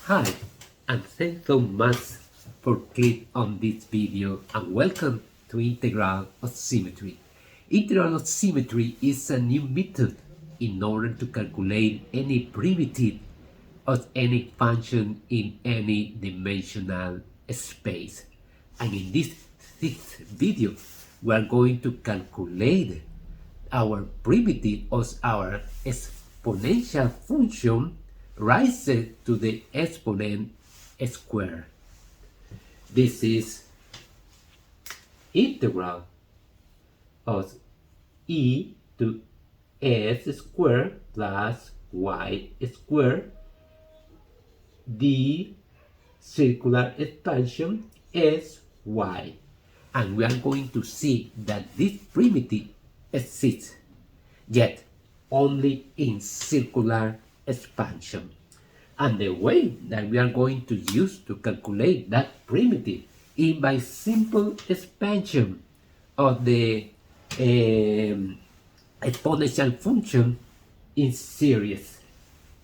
Hi, and thanks so much for clicking on this video and welcome to Integral of Symmetry. Integral of Symmetry is a new method in order to calculate any primitive of any function in any dimensional space. And in this sixth video, we are going to calculate our primitive of our exponential function rises to the exponent square. This is integral of e to s squared plus y squared the circular expansion sy. And we are going to see that this primitive exists, yet only in circular expansion. And the way that we are going to use to calculate that primitive is by simple expansion of the exponential function in series.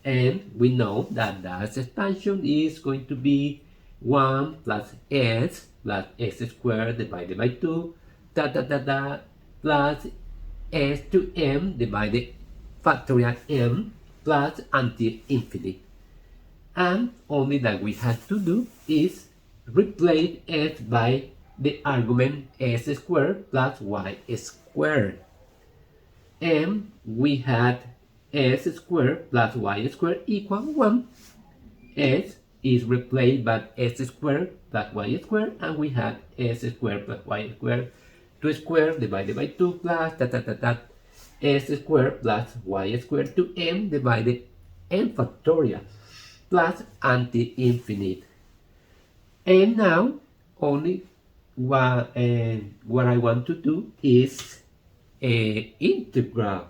And we know that that expansion is going to be 1 plus s squared divided by 2 plus s to m divided factorial m plus until infinite. And only that we have to do is replace s by the argument s squared plus y squared. And we had s squared plus y squared equal 1. S is replaced by s squared plus y squared, and we had s squared plus y squared 2 squared divided by 2 plus s squared plus y squared to m divided n factorial plus until infinite. And now only what I want to do is integral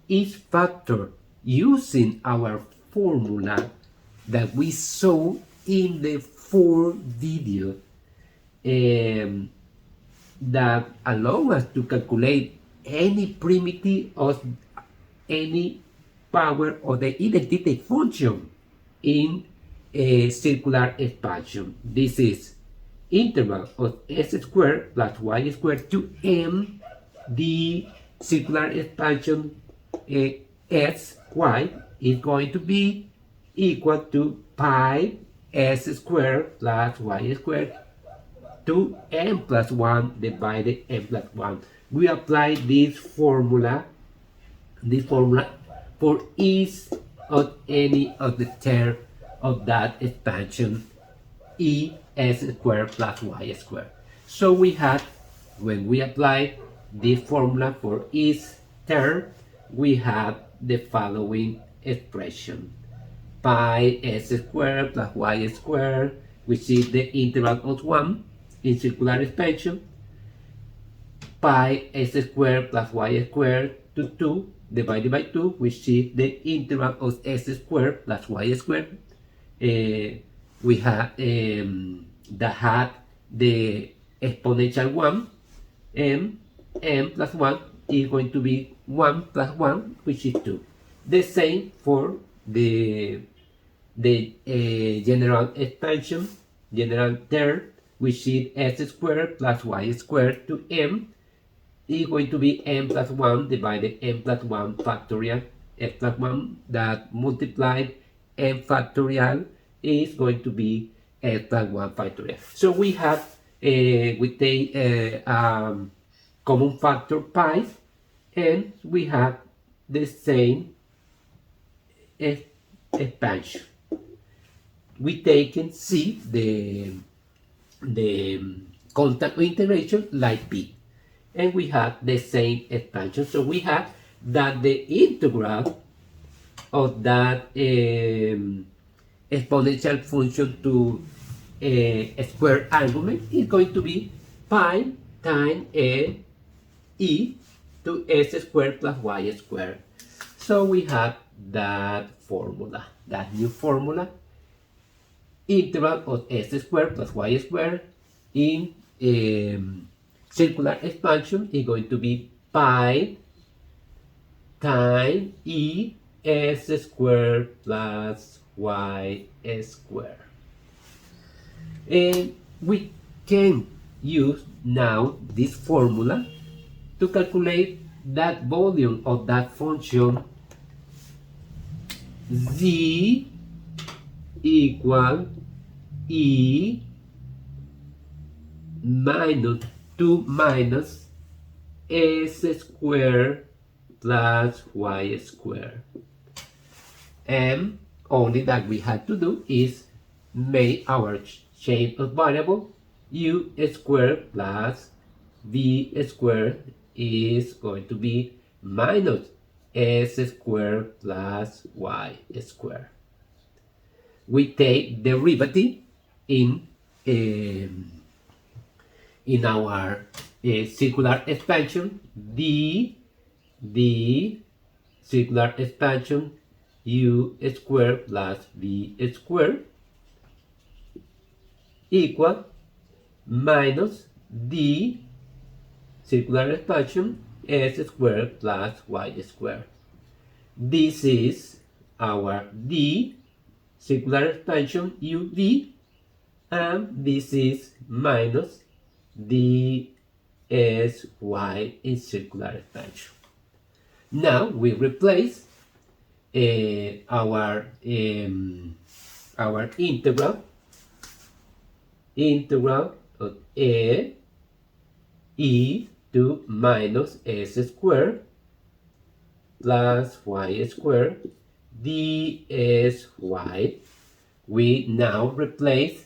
each factor using our formula that we saw in the 4 video that allow us to calculate any primitive of any power of the identity function in a circular expansion. This is integral of s squared plus y squared to m the circular expansion sy is going to be equal to pi s squared plus y squared to m plus 1 divided m plus 1. We apply this formula for each of any of the term of that expansion e s squared plus y squared. So we had, when we apply this formula for each term, we have the following expression: pi s squared plus y squared, which is the interval of 1 in circular expansion, pi s squared plus y squared to 2 divided by 2, which is the interval of s squared plus y squared. We have that had the exponential 1, and m plus 1 is going to be 1 plus 1, which is 2. The same for the general expansion, general term, which is s squared plus y squared to m is going to be m plus 1 divided m plus 1 factorial. S plus 1 that multiplied m factorial is going to be s plus 1 factorial. So we have, we take common factor pi, and we have the same expansion. We take and see the constant of integration like p, and we have the same expansion. So we have that the integral of that exponential function to a square argument is going to be pi times e to s squared plus y squared. So we have that formula, that new formula: integral of s squared plus y squared in circular expansion is going to be pi times e x squared plus y squared. And we can use now this formula to calculate that volume of that function z equal e minus 2 minus s squared plus y squared. And only that we had to do is make our change of variable u squared plus v squared is going to be minus s squared plus y squared. We take derivative in our circular expansion d circular expansion u squared plus v squared equal minus d circular expansion s squared plus y squared. This is our d circular expansion uv, and this is minus dsy in circular expansion. Now we replace our integral of e to minus s squared plus y squared dsy. We now replace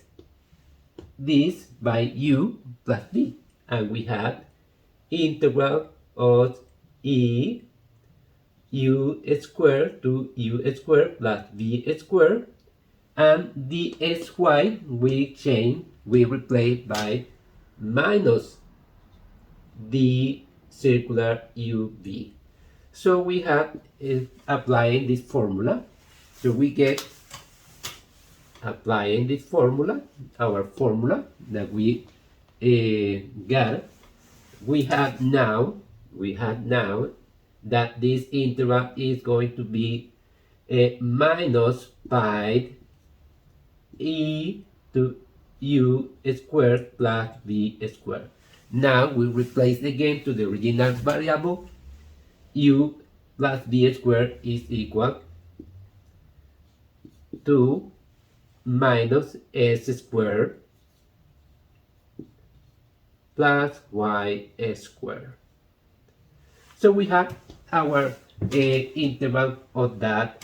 this by u plus v, and we have integral of e u squared to u squared plus v squared, and dsy we replace by minus d circular uv. So we have applying this formula. So we get applying this formula, our formula that we got. We have now that this integral is going to be minus pi e to u squared plus v squared. Now we replace again to the original variable. U plus v squared is equal to minus s squared plus y squared. So we have our interval of that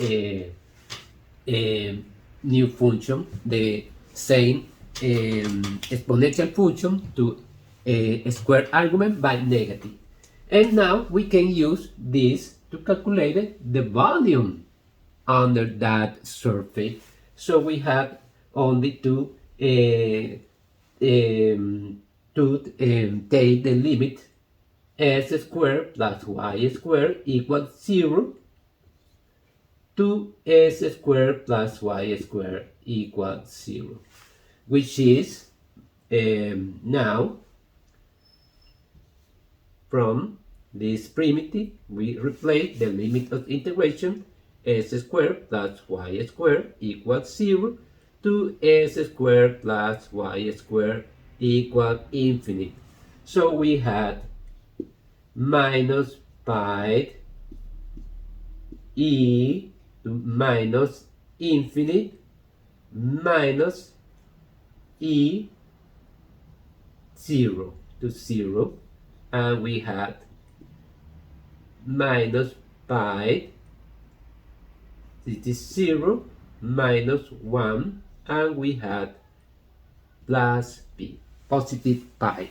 new function, the same exponential function to a square argument by negative. And now we can use this to calculate the volume under that surface. So we have only to take the limit s squared plus y squared equals 0 to s squared plus y squared equals 0, which is now from this primitive we replace the limit of integration s squared plus y squared equals 0 to s squared plus y squared equals infinite. So we had minus pi e to minus infinite minus e 0 to 0, and we had minus pi, this is 0, minus 1, and we had plus p, positive pi.